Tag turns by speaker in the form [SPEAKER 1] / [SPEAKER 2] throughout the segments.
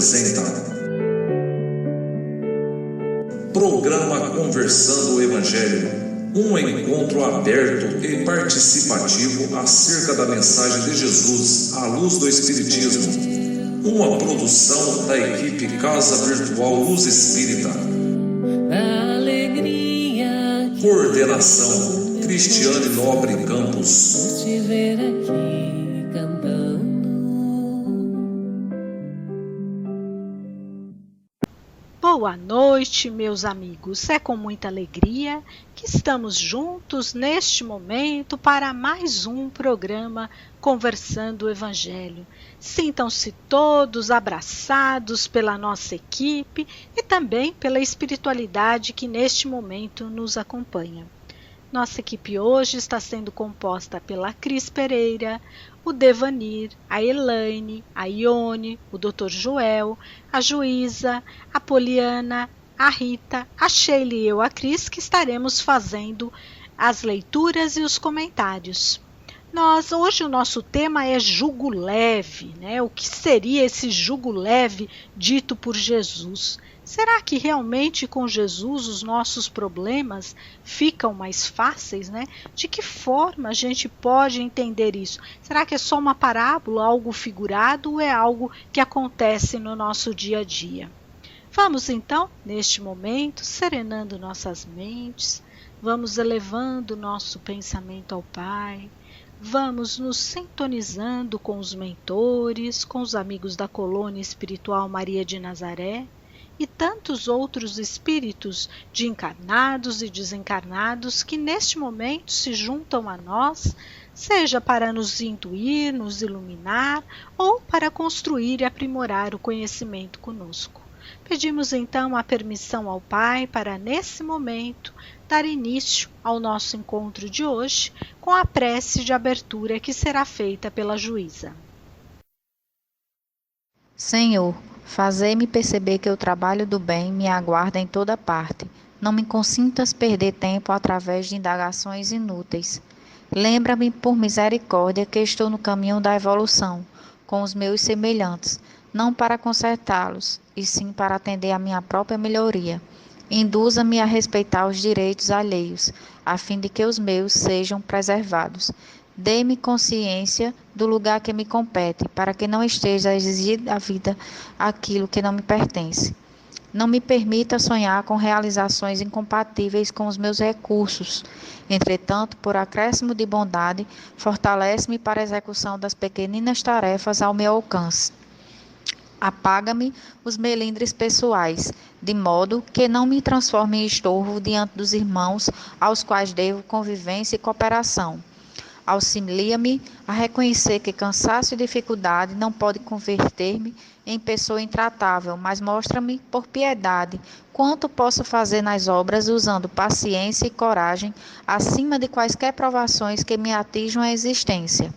[SPEAKER 1] apresenta Programa Conversando o Evangelho, um encontro aberto e participativo acerca da mensagem de Jesus à luz do Espiritismo, uma produção da equipe Casa Virtual Luz Espírita. Coordenação Cristiane Nobre Campos.
[SPEAKER 2] Boa noite, meus amigos. É com muita alegria que estamos juntos neste momento para mais um programa Conversando o Evangelho. Sintam-se todos abraçados pela nossa equipe e também pela espiritualidade que neste momento nos acompanha. Nossa equipe hoje está sendo composta pela Cris Pereira, o Devanir, a Elaine, a Ione, o Dr. Joel, a Juísa, a Poliana, a Rita, a Sheila e eu, a Cris, que estaremos fazendo as leituras e os comentários. Hoje o nosso tema é jugo leve, né? O que seria esse jugo leve dito por Jesus? Será que realmente com Jesus os nossos problemas ficam mais fáceis, né? De que forma a gente pode entender isso? Será que é só uma parábola, algo figurado, ou é algo que acontece no nosso dia a dia? Vamos então, neste momento, serenando nossas mentes, vamos elevando nosso pensamento ao Pai, vamos nos sintonizando com os mentores, com os amigos da colônia espiritual Maria de Nazaré, e tantos outros espíritos de encarnados e desencarnados que neste momento se juntam a nós, seja para nos intuir, nos iluminar ou para construir e aprimorar o conhecimento conosco. Pedimos então a permissão ao Pai para nesse momento dar início ao nosso encontro de hoje com a prece de abertura que será feita pela Juísa.
[SPEAKER 3] Senhor, fazei-me perceber que o trabalho do bem me aguarda em toda parte. Não me consintas perder tempo através de indagações inúteis. Lembra-me, por misericórdia, que estou no caminho da evolução, com os meus semelhantes, não para consertá-los, e sim para atender à minha própria melhoria. Induza-me a respeitar os direitos alheios, a fim de que os meus sejam preservados. Dê-me consciência do lugar que me compete, para que não esteja a exigir da vida aquilo que não me pertence. Não me permita sonhar com realizações incompatíveis com os meus recursos. Entretanto, por acréscimo de bondade, fortalece-me para a execução das pequeninas tarefas ao meu alcance. Apaga-me os melindres pessoais, de modo que não me transforme em estorvo diante dos irmãos aos quais devo convivência e cooperação. Auxilia-me a reconhecer que cansaço e dificuldade não pode converter-me em pessoa intratável, mas mostra-me, por piedade, quanto posso fazer nas obras usando paciência e coragem acima de quaisquer provações que me atinjam a existência.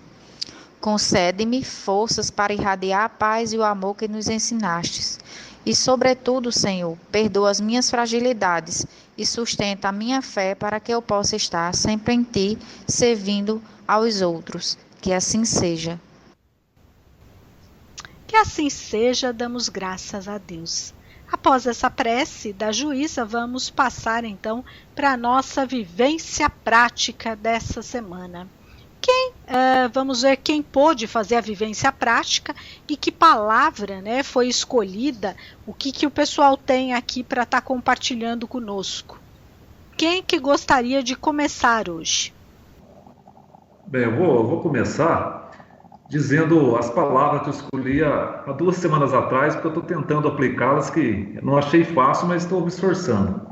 [SPEAKER 3] Concede-me forças para irradiar a paz e o amor que nos ensinastes. E, sobretudo, Senhor, perdoa as minhas fragilidades e sustenta a minha fé para que eu possa estar sempre em Ti, servindo aos outros. Que assim seja.
[SPEAKER 2] Que assim seja, damos graças a Deus. Após essa prece da Juíza, vamos passar então para a nossa vivência prática dessa semana. Vamos ver quem pôde fazer a vivência prática e que palavra, né, foi escolhida, o que o pessoal tem aqui para estar compartilhando conosco. Quem que gostaria de começar hoje?
[SPEAKER 4] Bem, eu vou começar dizendo as palavras que eu escolhi há 2 semanas atrás, porque eu estou tentando aplicá-las, que não achei fácil, mas estou me esforçando.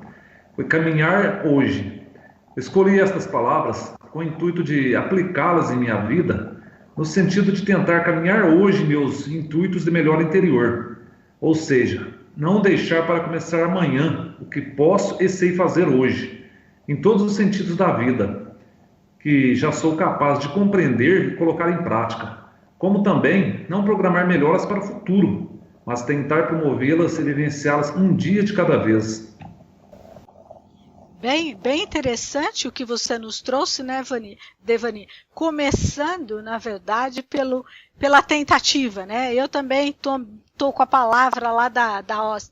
[SPEAKER 4] Foi caminhar hoje. Eu escolhi estas palavras com o intuito de aplicá-las em minha vida, no sentido de tentar caminhar hoje meus intuitos de melhora interior. Ou seja, não deixar para começar amanhã o que posso e sei fazer hoje, em todos os sentidos da vida, que já sou capaz de compreender e colocar em prática. Como também não programar melhoras para o futuro, mas tentar promovê-las e vivenciá-las um dia de cada vez.
[SPEAKER 2] Bem interessante o que você nos trouxe, né, Devani? Começando, na verdade, pela tentativa, né? Eu também tô com a palavra lá da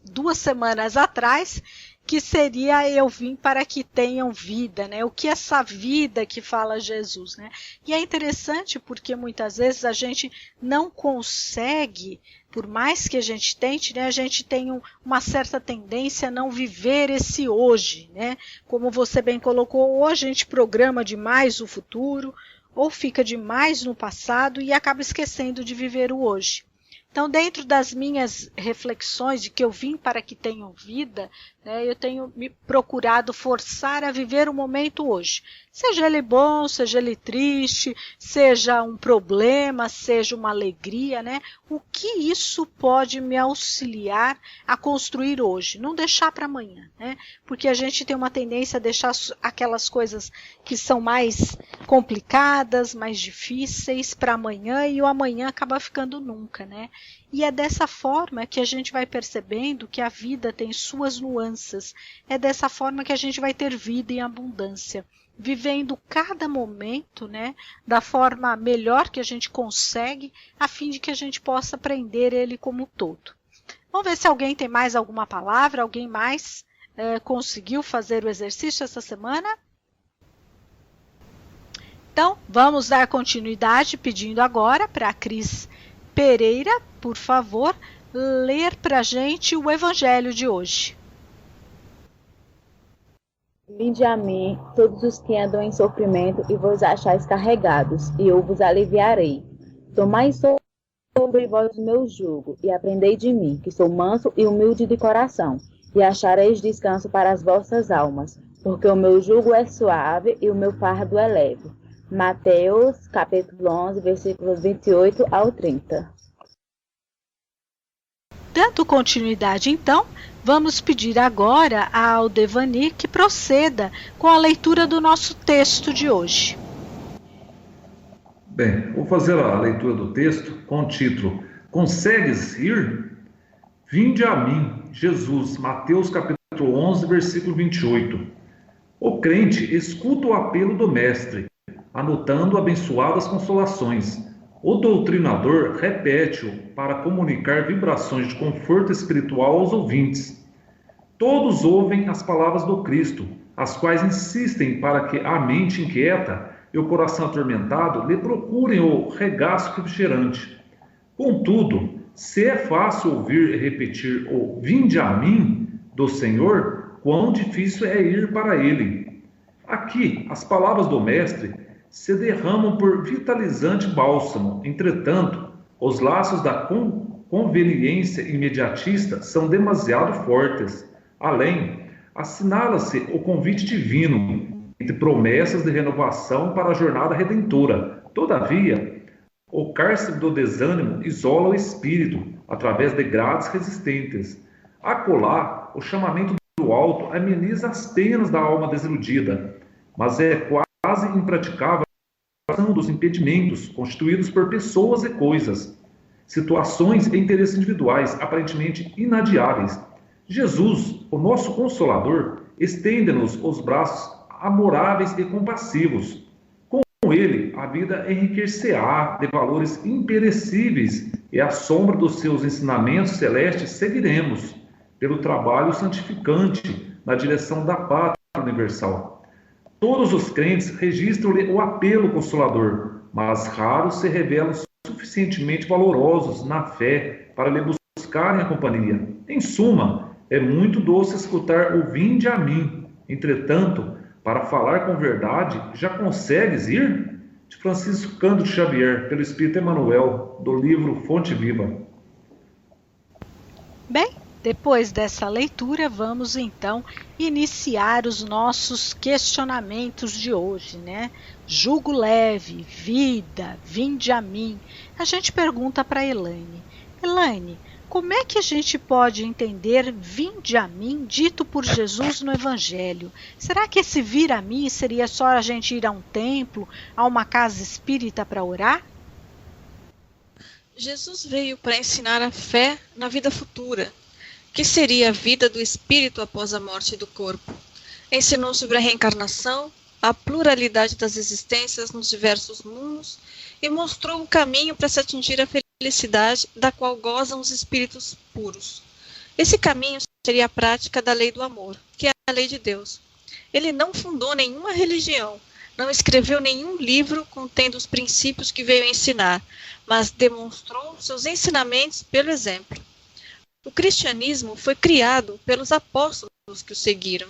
[SPEAKER 2] 2 semanas atrás, que seria eu vim para que tenham vida, né? O que é essa vida que fala Jesus, né? E é interessante porque muitas vezes a gente não consegue, por mais que a gente tente, né? A gente tem uma certa tendência a não viver esse hoje, né? Como você bem colocou, ou a gente programa demais o futuro, ou fica demais no passado e acaba esquecendo de viver o hoje. Então, dentro das minhas reflexões de que eu vim para que tenham vida, né, eu tenho me procurado forçar a viver o momento hoje. Seja ele bom, seja ele triste, seja um problema, seja uma alegria, né? O que isso pode me auxiliar a construir hoje? Não deixar para amanhã, né? Porque a gente tem uma tendência a deixar aquelas coisas que são mais complicadas, mais difíceis para amanhã, e o amanhã acaba ficando nunca, né? E é dessa forma que a gente vai percebendo que a vida tem suas nuances. É dessa forma que a gente vai ter vida em abundância, vivendo cada momento, né, da forma melhor que a gente consegue, a fim de que a gente possa aprender ele como um todo. Vamos ver se alguém tem mais alguma palavra, alguém mais conseguiu fazer o exercício essa semana? Então, vamos dar continuidade pedindo agora para a Cris Pereira, por favor, ler para a gente o Evangelho de hoje.
[SPEAKER 5] Vinde a mim, todos os que andam em sofrimento, e vos achais carregados, e eu vos aliviarei. Tomai sobre vós o meu jugo, e aprendei de mim, que sou manso e humilde de coração, e achareis descanso para as vossas almas, porque o meu jugo é suave e o meu fardo é leve. Mateus, capítulo 11, versículos 28 ao 30.
[SPEAKER 2] Dando continuidade, então, vamos pedir agora ao Devani que proceda com a leitura do nosso texto de hoje.
[SPEAKER 4] Bem, vou fazer a leitura do texto com o título Consegues ir? Vinde a mim, Jesus, Mateus capítulo 11, versículo 28. O crente escuta o apelo do Mestre, anotando abençoadas consolações. O doutrinador repete-o para comunicar vibrações de conforto espiritual aos ouvintes. Todos ouvem as palavras do Cristo, as quais insistem para que a mente inquieta e o coração atormentado lhe procurem o regaço refrigerante. Contudo, se é fácil ouvir e repetir o "Vinde a mim" do Senhor, quão difícil é ir para Ele. Aqui, as palavras do Mestre se derramam por vitalizante bálsamo. Entretanto, os laços da conveniência imediatista são demasiado fortes. Além, assinala-se o convite divino, entre promessas de renovação para a jornada redentora. Todavia, o cárcere do desânimo isola o espírito, através de grades resistentes. Acolá, o chamamento do alto ameniza as penas da alma desiludida, mas é quase impraticável a ação dos impedimentos constituídos por pessoas e coisas, situações e interesses individuais aparentemente inadiáveis. Jesus, o nosso Consolador, estende-nos os braços amoráveis e compassivos. Com ele, a vida enriquecer-á de valores imperecíveis e à sombra dos seus ensinamentos celestes seguiremos, pelo trabalho santificante na direção da pátria universal. Todos os crentes registram-lhe o apelo consolador, mas raros se revelam suficientemente valorosos na fé para lhe buscarem a companhia. Em suma, é muito doce escutar o "Vinde a mim". Entretanto, para falar com verdade, já consegues ir? De Francisco Cândido Xavier, pelo Espírito Emmanuel, do livro Fonte Viva.
[SPEAKER 2] Bem, depois dessa leitura, vamos então iniciar os nossos questionamentos de hoje, né? Jugo leve, vida, vinde a mim. A gente pergunta para Elaine. Elaine, como é que a gente pode entender "vinde a mim" dito por Jesus no Evangelho? Será que esse vir a mim seria só a gente ir a um templo, a uma casa espírita para orar?
[SPEAKER 6] Jesus veio para ensinar a fé na vida futura, que seria a vida do espírito após a morte do corpo. Ensinou sobre a reencarnação, a pluralidade das existências nos diversos mundos e mostrou o caminho para se atingir a felicidade da qual gozam os espíritos puros. Esse caminho seria a prática da lei do amor, que é a lei de Deus. Ele não fundou nenhuma religião, não escreveu nenhum livro contendo os princípios que veio ensinar, mas demonstrou seus ensinamentos pelo exemplo. O cristianismo foi criado pelos apóstolos que o seguiram.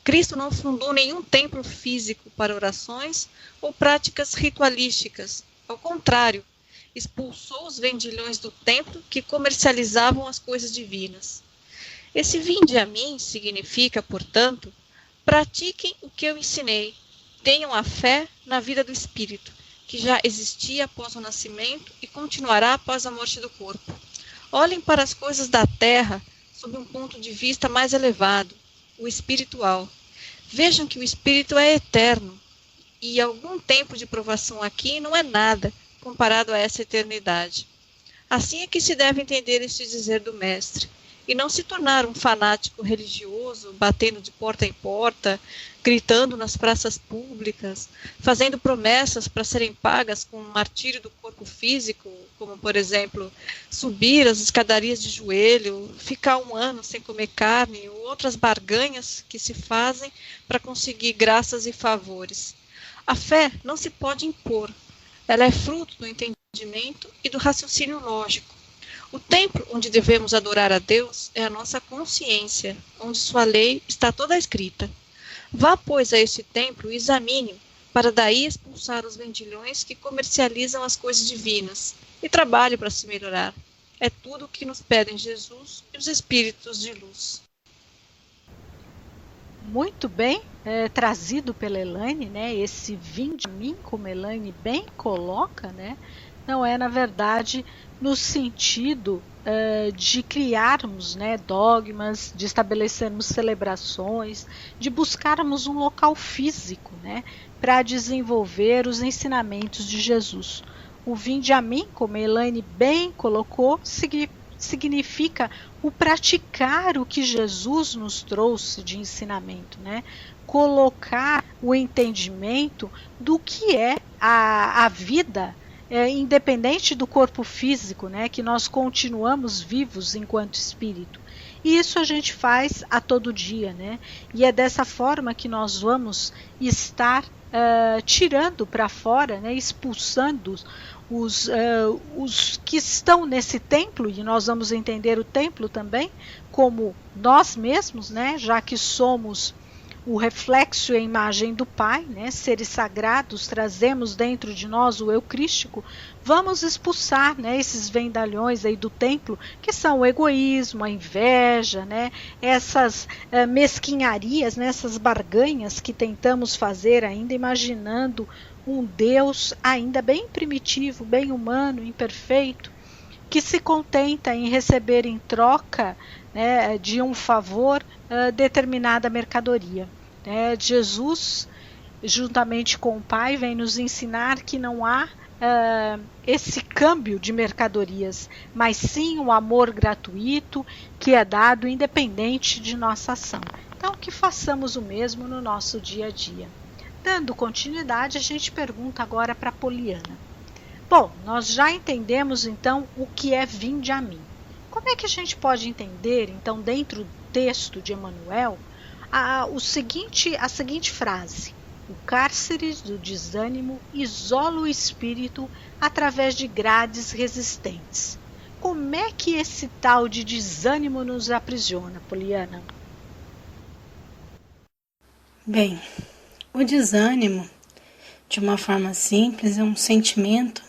[SPEAKER 6] Cristo não fundou nenhum templo físico para orações ou práticas ritualísticas. Ao contrário, expulsou os vendilhões do templo que comercializavam as coisas divinas. Esse vinde a mim significa, portanto, pratiquem o que eu ensinei, tenham a fé na vida do espírito, que já existia após o nascimento e continuará após a morte do corpo. Olhem para as coisas da terra sob um ponto de vista mais elevado, o espiritual. Vejam que o espírito é eterno e algum tempo de provação aqui não é nada comparado a essa eternidade. Assim é que se deve entender este dizer do mestre, e não se tornar um fanático religioso, batendo de porta em porta, gritando nas praças públicas, fazendo promessas para serem pagas com o martírio do corpo físico, como, por exemplo, subir as escadarias de joelho, ficar 1 ano sem comer carne, ou outras barganhas que se fazem para conseguir graças e favores. A fé não se pode impor, ela é fruto do entendimento e do raciocínio lógico. O templo onde devemos adorar a Deus é a nossa consciência, onde sua lei está toda escrita. Vá, pois, a este templo e examine-o, para daí expulsar os vendilhões que comercializam as coisas divinas, e trabalhe para se melhorar. É tudo o que nos pedem Jesus e os espíritos de luz.
[SPEAKER 2] Muito bem, trazido pela Elaine, né? Esse vinde a mim, como a Elaine bem coloca, né? Não é, na verdade, no sentido de criarmos, né, dogmas, de estabelecermos celebrações, de buscarmos um local físico, né, para desenvolver os ensinamentos de Jesus. O vinde a mim, como a Elaine bem colocou, significa o praticar o que Jesus nos trouxe de ensinamento, né? Colocar o entendimento do que é a vida, independente do corpo físico, né? Que nós continuamos vivos enquanto espírito. E isso a gente faz a todo dia, né? E é dessa forma que nós vamos estar tirando para fora, né? Expulsando os que estão nesse templo, e nós vamos entender o templo também como nós mesmos, né? Já que somos o reflexo e a imagem do Pai, né? Seres sagrados, trazemos dentro de nós o eu crístico, vamos expulsar, né, esses vendalhões aí do templo, que são o egoísmo, a inveja, né, essas mesquinharias, né, essas barganhas que tentamos fazer ainda imaginando um Deus ainda bem primitivo, bem humano, imperfeito, que se contenta em receber em troca, né, de um favor determinada mercadoria. Jesus, juntamente com o Pai, vem nos ensinar que não há esse câmbio de mercadorias, mas sim um amor gratuito que é dado independente de nossa ação. Então, que façamos o mesmo no nosso dia a dia. Dando continuidade, a gente pergunta agora para Poliana. Bom, nós já entendemos então o que é vinde a mim. Como é que a gente pode entender, então, dentro do texto de Emmanuel, a seguinte frase: o cárcere do desânimo isola o espírito através de grades resistentes. Como é que esse tal de desânimo nos aprisiona, Poliana?
[SPEAKER 7] Bem, o desânimo, de uma forma simples, é um sentimento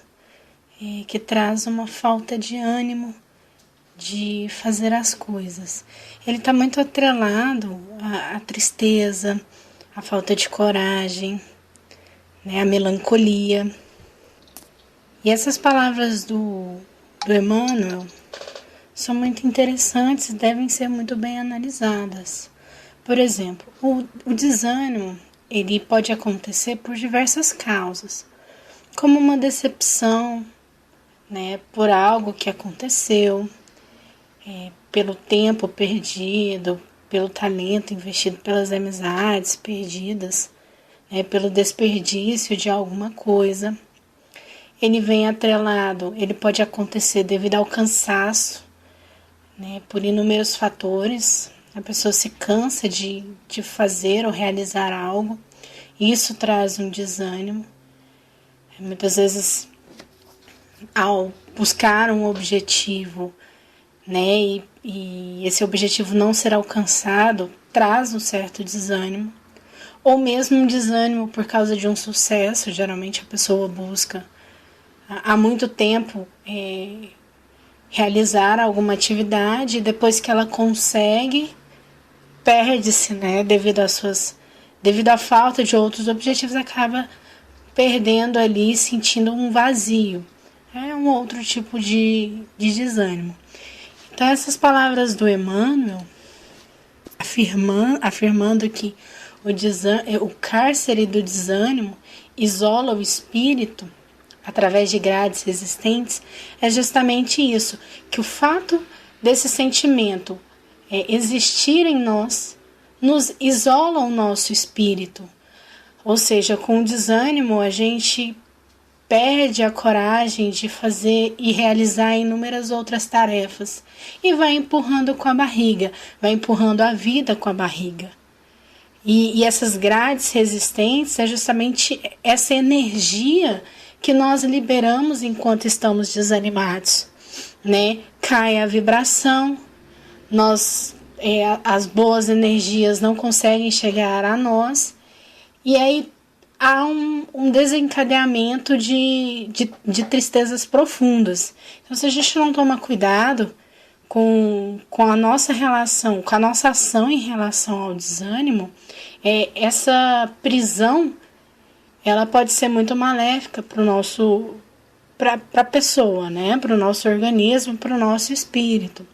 [SPEAKER 7] que traz uma falta de ânimo de fazer as coisas. Ele está muito atrelado à tristeza, à falta de coragem, né, à melancolia. E essas palavras do Emmanuel são muito interessantes e devem ser muito bem analisadas. Por exemplo, o desânimo ele pode acontecer por diversas causas, como uma decepção, né, por algo que aconteceu, pelo tempo perdido, pelo talento investido, pelas amizades perdidas, né, pelo desperdício de alguma coisa. Ele vem atrelado, ele pode acontecer devido ao cansaço, né, por inúmeros fatores. A pessoa se cansa de fazer ou realizar algo. Isso traz um desânimo. Muitas vezes, ao buscar um objetivo, né, e esse objetivo não ser alcançado, traz um certo desânimo. Ou mesmo um desânimo por causa de um sucesso. Geralmente a pessoa busca há muito tempo realizar alguma atividade, e depois que ela consegue, perde-se, né, devido à falta de outros objetivos, acaba perdendo ali, sentindo um vazio. É um outro tipo de desânimo. Então essas palavras do Emmanuel, afirmando que o cárcere do desânimo isola o espírito através de grades resistentes, é justamente isso, que o fato desse sentimento existir em nós nos isola o nosso espírito. Ou seja, com o desânimo a gente perde a coragem de fazer e realizar inúmeras outras tarefas e vai empurrando com a barriga, vai empurrando a vida com a barriga. E essas grades resistentes é justamente essa energia que nós liberamos enquanto estamos desanimados, né? Cai a vibração, as boas energias não conseguem chegar a nós, e aí há um desencadeamento de tristezas profundas. Então, se a gente não toma cuidado com a nossa relação, com a nossa ação em relação ao desânimo, essa prisão, ela pode ser muito maléfica para a pessoa, né? Para o nosso organismo, para o nosso espírito.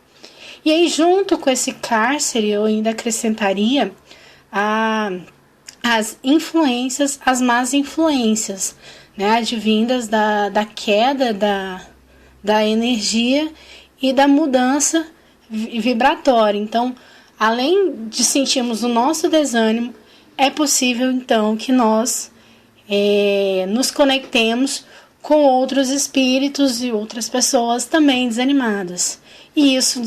[SPEAKER 7] E aí, junto com esse cárcere, eu ainda acrescentaria as influências, as más influências, né? Advindas da queda da energia e da mudança vibratória. Então, além de sentirmos o nosso desânimo, é possível, então, que nós nos conectemos com outros espíritos e outras pessoas também desanimadas. E isso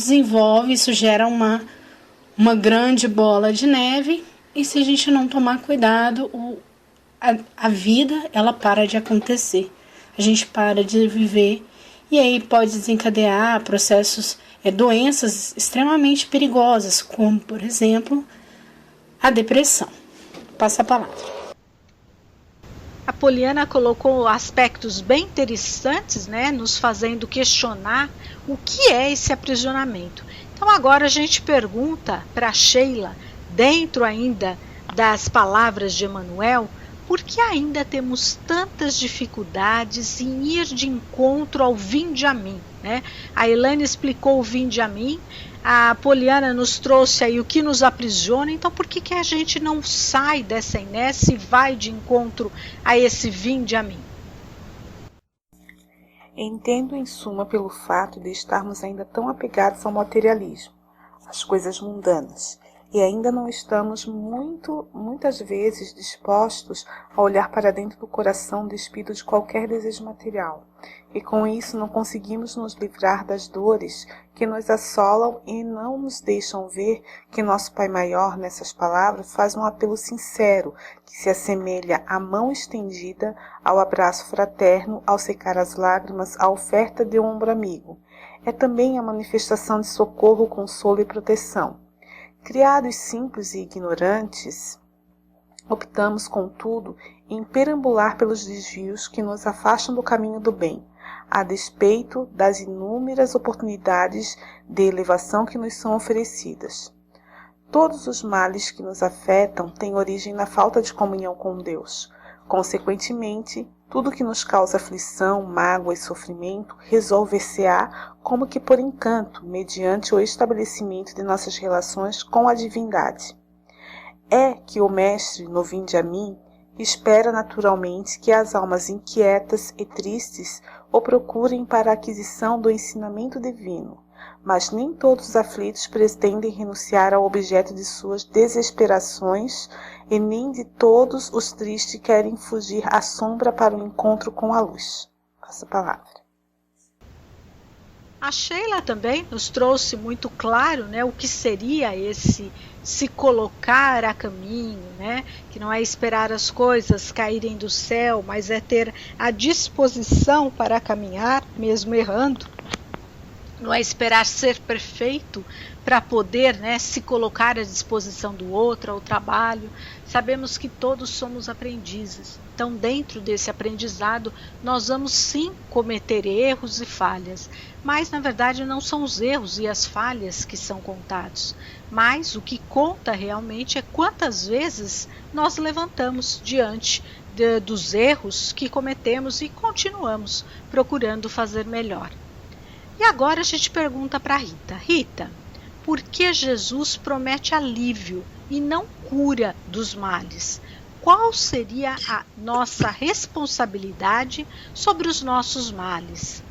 [SPEAKER 7] gera uma grande bola de neve, e se a gente não tomar cuidado, a vida ela para de acontecer. A gente para de viver, e aí pode desencadear processos, doenças extremamente perigosas, como, por exemplo, a depressão. Passa a palavra.
[SPEAKER 2] A Poliana colocou aspectos bem interessantes, né, nos fazendo questionar o que é esse aprisionamento. Então agora a gente pergunta para Sheila, dentro ainda das palavras de Emmanuel, por que ainda temos tantas dificuldades em ir de encontro ao vinde a mim, né? A Elaine explicou o vinde a mim, a Poliana nos trouxe aí o que nos aprisiona. Então por que a gente não sai dessa inércia e vai de encontro a esse vinde a mim?
[SPEAKER 8] Entendo em suma pelo fato de estarmos ainda tão apegados ao materialismo, às coisas mundanas, e ainda não estamos muitas vezes dispostos a olhar para dentro do coração despido de qualquer desejo material, e com isso não conseguimos nos livrar das dores que nos assolam e não nos deixam ver que nosso Pai Maior, nessas palavras, faz um apelo sincero que se assemelha à mão estendida, ao abraço fraterno, ao secar as lágrimas, à oferta de um ombro amigo. É também a manifestação de socorro, consolo e proteção. Criados simples e ignorantes, optamos, contudo, em perambular pelos desvios que nos afastam do caminho do bem, a despeito das inúmeras oportunidades de elevação que nos são oferecidas. Todos os males que nos afetam têm origem na falta de comunhão com Deus. Consequentemente, tudo que nos causa aflição, mágoa e sofrimento resolver-se-á como que por encanto, mediante o estabelecimento de nossas relações com a divindade. É que o Mestre, no vinde a mim, espera naturalmente que as almas inquietas e tristes o procurem para a aquisição do ensinamento divino, mas nem todos os aflitos pretendem renunciar ao objeto de suas desesperações, e nem de todos os tristes querem fugir à sombra para o encontro com a luz. Passa a palavra.
[SPEAKER 2] A Sheila também nos trouxe muito claro, né, o que seria esse se colocar a caminho, né, que não é esperar as coisas caírem do céu, mas é ter a disposição para caminhar, mesmo errando. Não é esperar ser perfeito para poder, né, se colocar à disposição do outro, ao trabalho. Sabemos que todos somos aprendizes. Então, dentro desse aprendizado, nós vamos sim cometer erros e falhas. Mas, na verdade, não são os erros e as falhas que são contados. Mas o que conta realmente é quantas vezes nós levantamos diante dos erros que cometemos e continuamos procurando fazer melhor. E agora a gente pergunta para Rita. Rita, por que Jesus promete alívio e não cura dos males? Qual seria a nossa responsabilidade sobre os nossos males?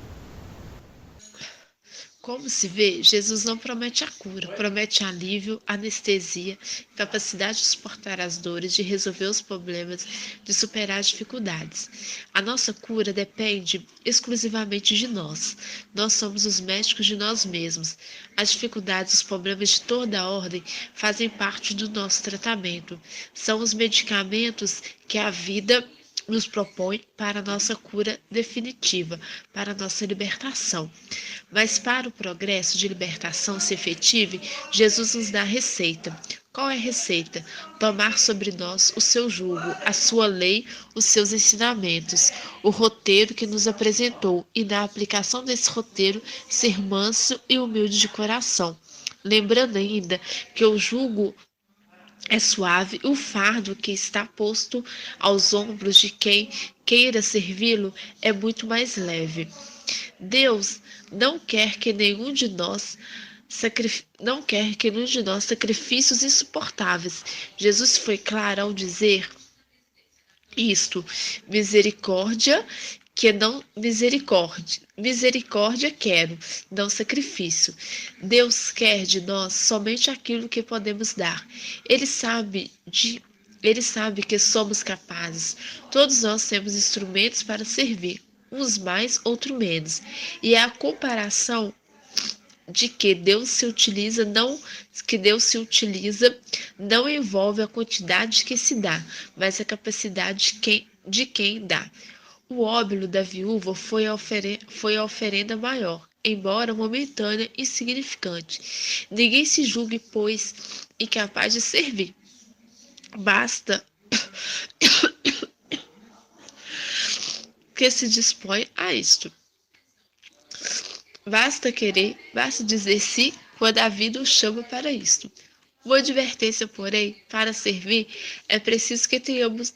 [SPEAKER 9] Como se vê, Jesus não promete a cura, promete alívio, anestesia, capacidade de suportar as dores, de resolver os problemas, de superar as dificuldades. A nossa cura depende exclusivamente de nós. Nós somos os médicos de nós mesmos. As dificuldades, os problemas de toda a ordem fazem parte do nosso tratamento. São os medicamentos que a vida nos propõe para a nossa cura definitiva, para a nossa libertação. Mas para o progresso de libertação se efetive, Jesus nos dá a receita. Qual é a receita? Tomar sobre nós o seu jugo, a sua lei, os seus ensinamentos, o roteiro que nos apresentou e na aplicação desse roteiro ser manso e humilde de coração. Lembrando ainda que o jugo é suave, o fardo que está posto aos ombros de quem queira servi-lo é muito mais leve. Deus não quer que nenhum de nós sacrifícios insuportáveis. Jesus foi claro ao dizer isto: misericórdia quero, não sacrifício. Deus quer de nós somente aquilo que podemos dar. Ele sabe que somos capazes. Todos nós temos instrumentos para servir, uns mais, outros menos. E é a comparação de que Deus se utiliza não envolve a quantidade que se dá, mas a capacidade de quem dá. O óbolo da viúva foi a oferenda maior, embora momentânea e insignificante. Ninguém se julgue, pois, incapaz de servir. Basta que se dispõe a isto. Basta querer, basta dizer sim quando a vida o chama para isto. Uma advertência, porém, para servir, é preciso que tenhamos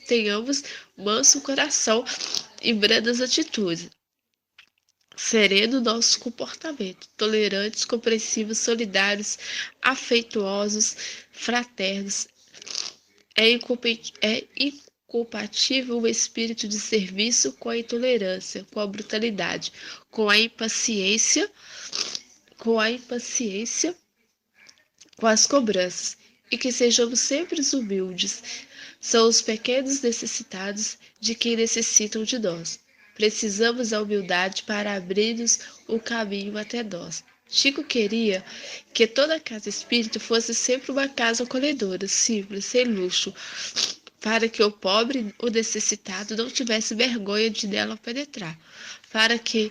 [SPEAKER 9] manso coração e brandas atitudes. Sereno nosso comportamento, tolerantes, compreensivos, solidários, afetuosos, fraternos. É incompatível o espírito de serviço com a intolerância, com a brutalidade, com a impaciência, com as cobranças, e que sejamos sempre humildes. São os pequenos necessitados de quem necessitam de nós. Precisamos da humildade para abrir-nos o caminho até nós. Chico queria que toda casa espírita fosse sempre uma casa acolhedora, simples, sem luxo, para que o pobre, o necessitado, não tivesse vergonha de nela penetrar, para que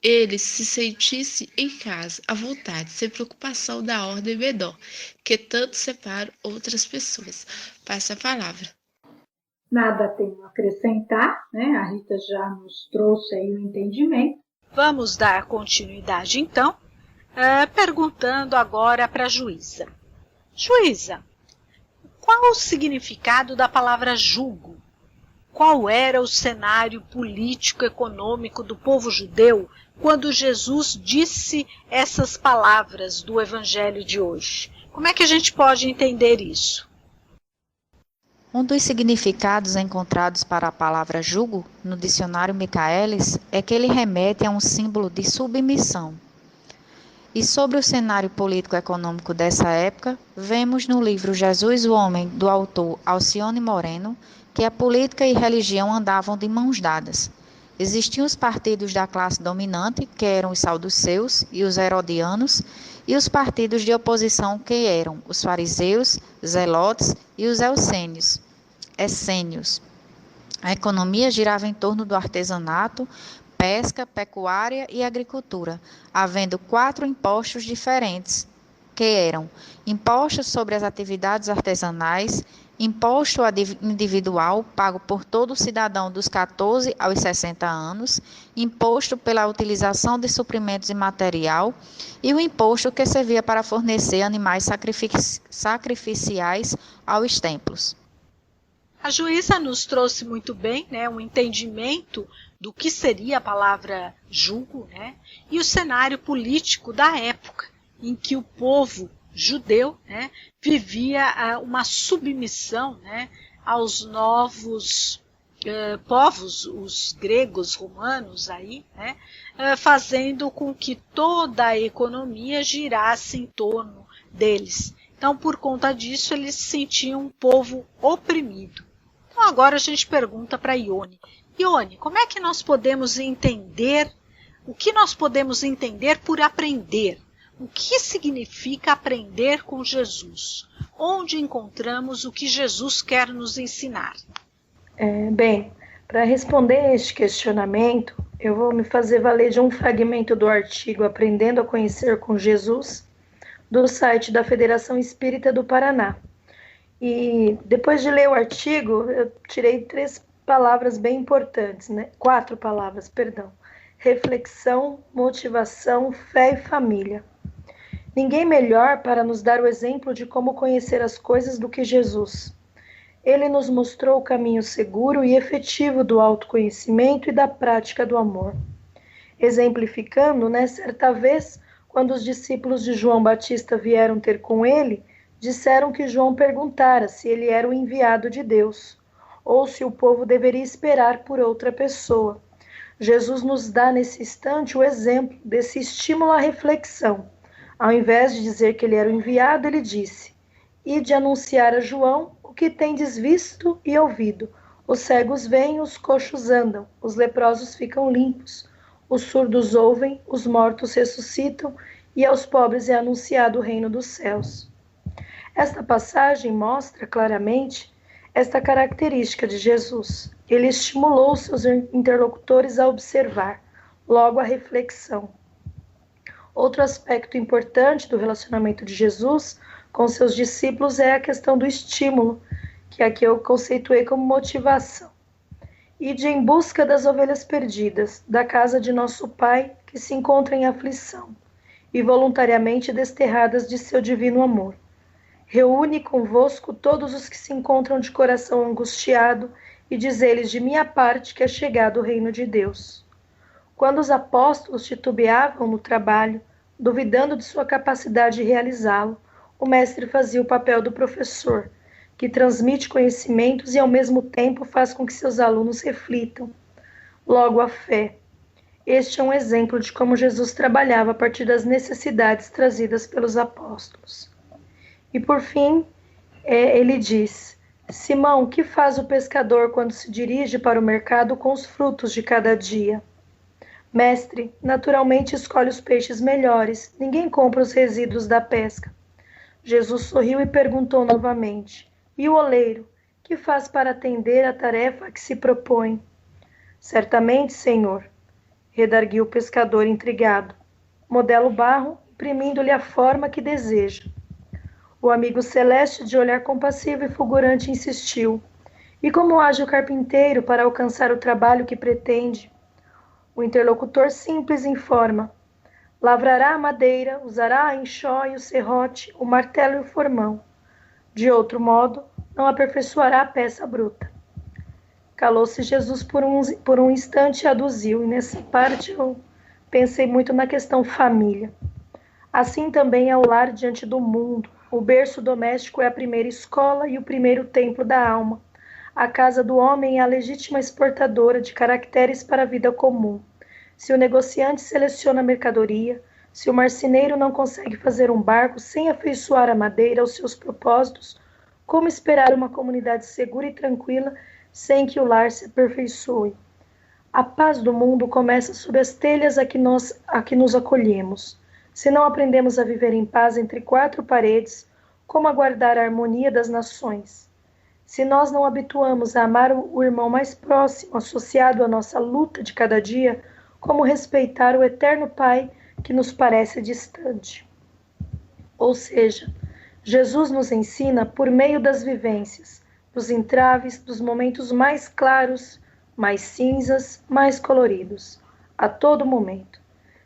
[SPEAKER 9] ele se sentisse em casa, à vontade, sem preocupação da ordem menor, que tanto separa outras pessoas. Passa a palavra.
[SPEAKER 10] Nada tenho a acrescentar, né? A Rita já nos trouxe aí o entendimento.
[SPEAKER 2] Vamos dar continuidade, então, perguntando agora para a juíza. Juíza, qual o significado da palavra jugo? Qual era o cenário político-econômico do povo judeu quando Jesus disse essas palavras do Evangelho de hoje? Como é que a gente pode entender isso?
[SPEAKER 3] Um dos significados encontrados para a palavra jugo no dicionário Michaelis é que ele remete a um símbolo de submissão. E sobre o cenário político-econômico dessa época, vemos no livro Jesus o Homem, do autor Alcione Moreno, que a política e religião andavam de mãos dadas. Existiam os partidos da classe dominante, que eram os saduceus e os herodianos, e os partidos de oposição, que eram os fariseus, zelotes e os essênios. A economia girava em torno do artesanato, pesca, pecuária e agricultura, havendo 4 impostos diferentes, que eram impostos sobre as atividades artesanais, imposto individual pago por todo cidadão dos 14 aos 60 anos, imposto pela utilização de suprimentos e material e o imposto que servia para fornecer animais sacrificiais aos templos.
[SPEAKER 2] A juíza nos trouxe muito bem, um entendimento do que seria a palavra julgo, e o cenário político da época em que o povo judeu vivia uma submissão aos novos povos, os gregos, romanos, fazendo com que toda a economia girasse em torno deles. Então, por conta disso, eles se sentiam um povo oprimido. Então, agora a gente pergunta para Ione. Ione, como é que nós podemos entender, o que nós podemos entender por aprender? O que significa aprender com Jesus? Onde encontramos o que Jesus quer nos ensinar?
[SPEAKER 10] Bem, para responder este questionamento, eu vou me fazer valer de um fragmento do artigo Aprendendo a Conhecer com Jesus, do site da Federação Espírita do Paraná. E depois de ler o artigo, eu tirei 4 palavras bem importantes, reflexão, motivação, fé e família. Ninguém melhor para nos dar o exemplo de como conhecer as coisas do que Jesus. Ele nos mostrou o caminho seguro e efetivo do autoconhecimento e da prática do amor. Exemplificando, certa vez, quando os discípulos de João Batista vieram ter com ele, disseram que João perguntara se ele era o enviado de Deus, ou se o povo deveria esperar por outra pessoa. Jesus nos dá nesse instante o exemplo desse estímulo à reflexão. Ao invés de dizer que ele era o enviado, ele disse: "Ide anunciar a João o que tendes visto e ouvido. Os cegos veem, os coxos andam, os leprosos ficam limpos, os surdos ouvem, os mortos ressuscitam, e aos pobres é anunciado o reino dos céus." Esta passagem mostra claramente esta característica de Jesus. Ele estimulou seus interlocutores a observar, logo a reflexão. Outro aspecto importante do relacionamento de Jesus com seus discípulos é a questão do estímulo, que aqui eu conceituei como motivação. Ide em busca das ovelhas perdidas, da casa de nosso Pai, que se encontra em aflição, e voluntariamente desterradas de seu divino amor. Reúne convosco todos os que se encontram de coração angustiado, e diz-lhes de minha parte que é chegado o reino de Deus. Quando os apóstolos titubeavam no trabalho, duvidando de sua capacidade de realizá-lo, o mestre fazia o papel do professor, que transmite conhecimentos e ao mesmo tempo faz com que seus alunos reflitam. Logo, a fé. Este é um exemplo de como Jesus trabalhava a partir das necessidades trazidas pelos apóstolos. E por fim, ele diz: Simão, que faz o pescador quando se dirige para o mercado com os frutos de cada dia? Mestre, naturalmente escolhe os peixes melhores, ninguém compra os resíduos da pesca. Jesus sorriu e perguntou novamente: E o oleiro, que faz para atender a tarefa a que se propõe? Certamente, Senhor, redarguiu o pescador intrigado. Modela o barro, imprimindo-lhe a forma que deseja. O amigo celeste, de olhar compassivo e fulgurante, insistiu: E como age o carpinteiro para alcançar o trabalho que pretende? O interlocutor simples informa: lavrará a madeira, usará a enxó e o serrote, o martelo e o formão. De outro modo, não aperfeiçoará a peça bruta. Calou-se Jesus por um instante e aduziu, e nessa parte eu pensei muito na questão família. Assim também é o lar diante do mundo. O berço doméstico é a primeira escola e o primeiro templo da alma. A casa do homem é a legítima exportadora de caracteres para a vida comum. Se o negociante seleciona a mercadoria, Se o marceneiro não consegue fazer um barco sem afeiçoar a madeira aos seus propósitos, como esperar uma comunidade segura e tranquila sem que o lar se aperfeiçoe? A paz do mundo começa sob as telhas a que nos acolhemos. Se não aprendemos a viver em paz entre quatro paredes, como aguardar a harmonia das nações? Se nós não habituamos a amar o irmão mais próximo, associado à nossa luta de cada dia, como respeitar o eterno Pai que nos parece distante? Ou seja, Jesus nos ensina por meio das vivências, dos entraves, dos momentos mais claros, mais cinzas, mais coloridos, a todo momento.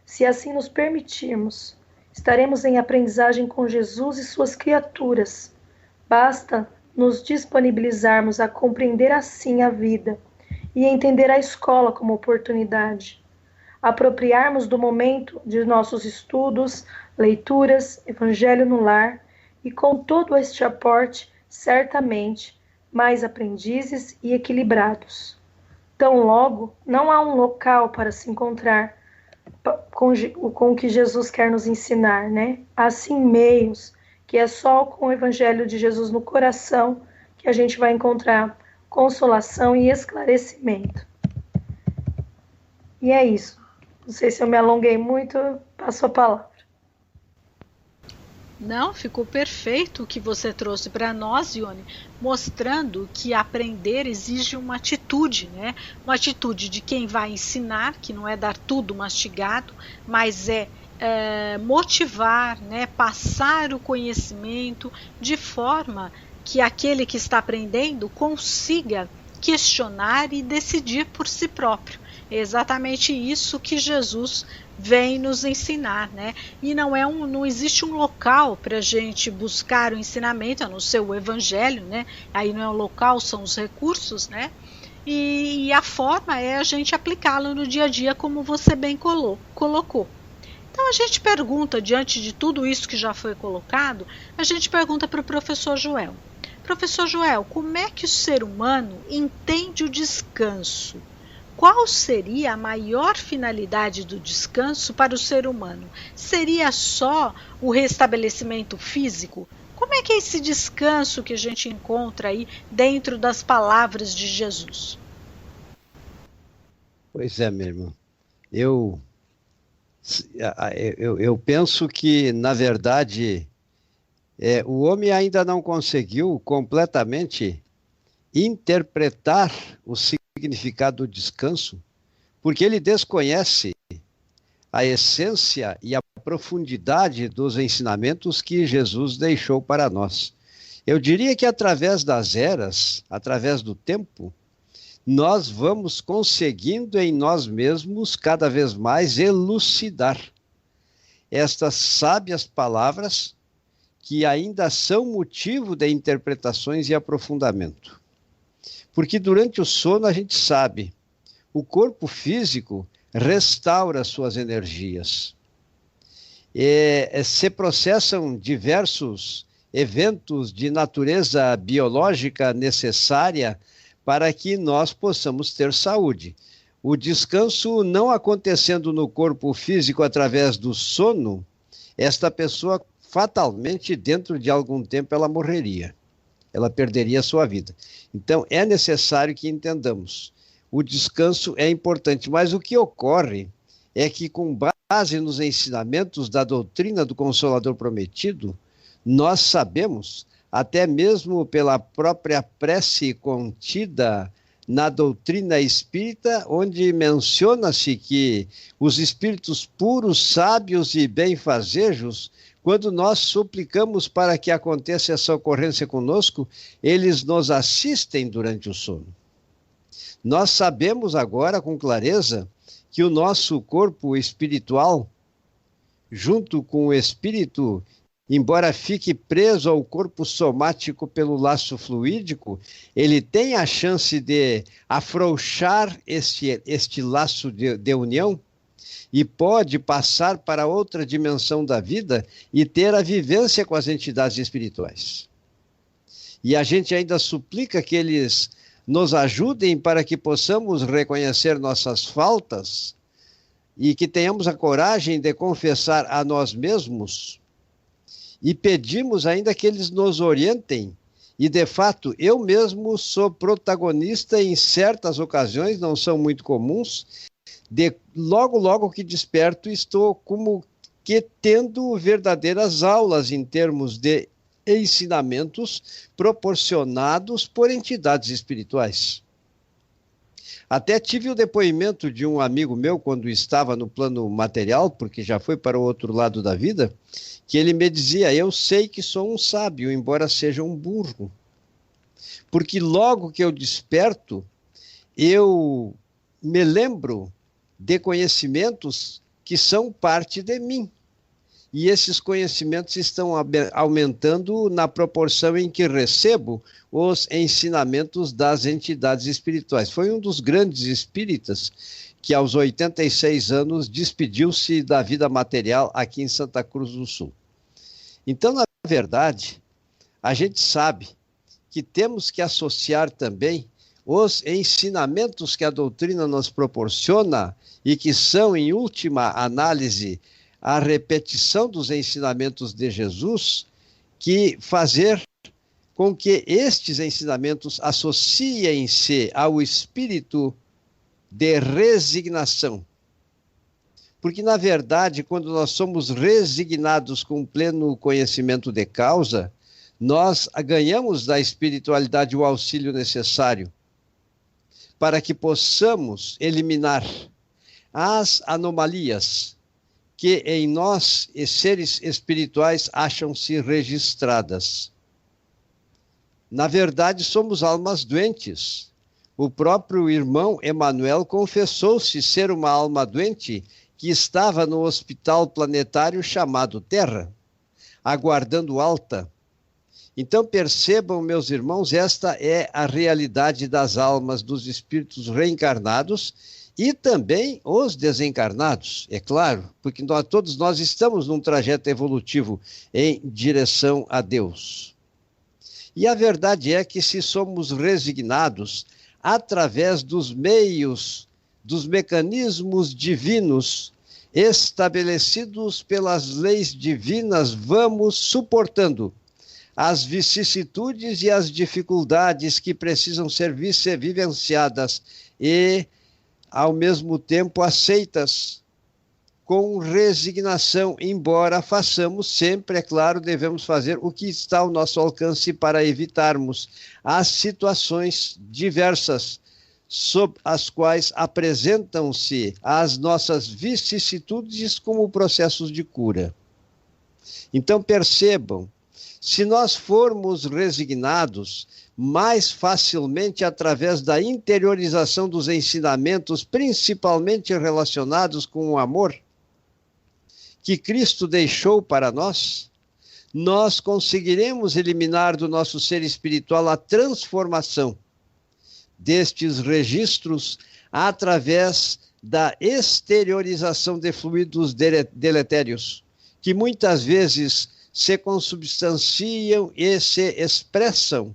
[SPEAKER 10] Se assim nos permitirmos, estaremos em aprendizagem com Jesus e suas criaturas. Basta nos disponibilizarmos a compreender assim a vida e entender a escola como oportunidade. Apropriarmos do momento de nossos estudos, leituras, evangelho no lar e com todo este aporte, certamente, mais aprendizes e equilibrados. Tão logo, não há um local para se encontrar com o que Jesus quer nos ensinar, né? Há sim meios, que é só com o evangelho de Jesus no coração que a gente vai encontrar consolação e esclarecimento. E é isso. Não sei se eu me alonguei muito, passo a palavra.
[SPEAKER 2] Não, ficou perfeito o que você trouxe para nós, Ione, mostrando que aprender exige uma atitude, né? Uma atitude de quem vai ensinar, que não é dar tudo mastigado, mas é motivar, né? Passar o conhecimento de forma que aquele que está aprendendo consiga questionar e decidir por si próprio. É exatamente isso que Jesus vem nos ensinar, né? E não existe um local para a gente buscar o ensinamento, a não ser o evangelho, né? Aí não é o local, são os recursos, né? E a forma é a gente aplicá-lo no dia a dia, como você bem colocou. Então a gente pergunta, diante de tudo isso que já foi colocado, a gente pergunta para o professor Joel. Professor Joel, como é que o ser humano entende o descanso? Qual seria a maior finalidade do descanso para o ser humano? Seria só o restabelecimento físico? Como é que é esse descanso que a gente encontra aí dentro das palavras de Jesus?
[SPEAKER 11] Pois é, meu irmão. Eu penso que, na verdade, o homem ainda não conseguiu completamente interpretar o significado do descanso, porque ele desconhece a essência e a profundidade dos ensinamentos que Jesus deixou para nós. Eu diria que através das eras, através do tempo, nós vamos conseguindo em nós mesmos cada vez mais elucidar estas sábias palavras que ainda são motivo de interpretações e aprofundamento. Porque durante o sono a gente sabe, o corpo físico restaura suas energias. Se processam diversos eventos de natureza biológica necessária para que nós possamos ter saúde. O descanso não acontecendo no corpo físico através do sono, esta pessoa fatalmente, dentro de algum tempo, ela morreria. Ela perderia a sua vida. Então, é necessário que entendamos. O descanso é importante, mas o que ocorre é que, com base nos ensinamentos da doutrina do Consolador Prometido, nós sabemos, até mesmo pela própria prece contida na doutrina espírita, onde menciona-se que os espíritos puros, sábios e benfazejos, quando nós suplicamos para que aconteça essa ocorrência conosco, eles nos assistem durante o sono. Nós sabemos agora com clareza que o nosso corpo espiritual, junto com o espírito, embora fique preso ao corpo somático pelo laço fluídico, ele tem a chance de afrouxar este laço de união, e pode passar para outra dimensão da vida e ter a vivência com as entidades espirituais. E a gente ainda suplica que eles nos ajudem para que possamos reconhecer nossas faltas e que tenhamos a coragem de confessar a nós mesmos e pedimos ainda que eles nos orientem. E, de fato, eu mesmo sou protagonista em certas ocasiões, não são muito comuns, de logo que desperto estou como que tendo verdadeiras aulas em termos de ensinamentos proporcionados por entidades espirituais. Até tive o depoimento de um amigo meu quando estava no plano material, porque já foi para o outro lado da vida, que ele me dizia: eu sei que sou um sábio, embora seja um burro. Porque logo que eu desperto, eu me lembro de conhecimentos que são parte de mim. E esses conhecimentos estão aumentando na proporção em que recebo os ensinamentos das entidades espirituais. Foi um dos grandes espíritas que, aos 86 anos, despediu-se da vida material aqui em Santa Cruz do Sul. Então, na verdade, a gente sabe que temos que associar também os ensinamentos que a doutrina nos proporciona e que são, em última análise, a repetição dos ensinamentos de Jesus, que fazer com que estes ensinamentos associem-se ao espírito de resignação. Porque, na verdade, quando nós somos resignados com pleno conhecimento de causa, nós ganhamos da espiritualidade o auxílio necessário para que possamos eliminar as anomalias que em nós, seres espirituais, acham-se registradas. Na verdade, somos almas doentes. O próprio irmão Emmanuel confessou-se ser uma alma doente que estava no hospital planetário chamado Terra, aguardando alta. Então percebam, meus irmãos, esta é a realidade das almas dos espíritos reencarnados e também os desencarnados, é claro, porque todos nós estamos num trajeto evolutivo em direção a Deus. E a verdade é que se somos resignados através dos meios, dos mecanismos divinos estabelecidos pelas leis divinas, vamos suportando as vicissitudes e as dificuldades que precisam ser vivenciadas e, ao mesmo tempo, aceitas com resignação, embora façamos sempre, é claro, devemos fazer o que está ao nosso alcance para evitarmos as situações diversas sob as quais apresentam-se as nossas vicissitudes como processos de cura. Então percebam, se nós formos resignados, mais facilmente através da interiorização dos ensinamentos, principalmente relacionados com o amor que Cristo deixou para nós, nós conseguiremos eliminar do nosso ser espiritual a transformação destes registros através da exteriorização de fluidos deletérios, que muitas vezes se consubstanciam e se expressam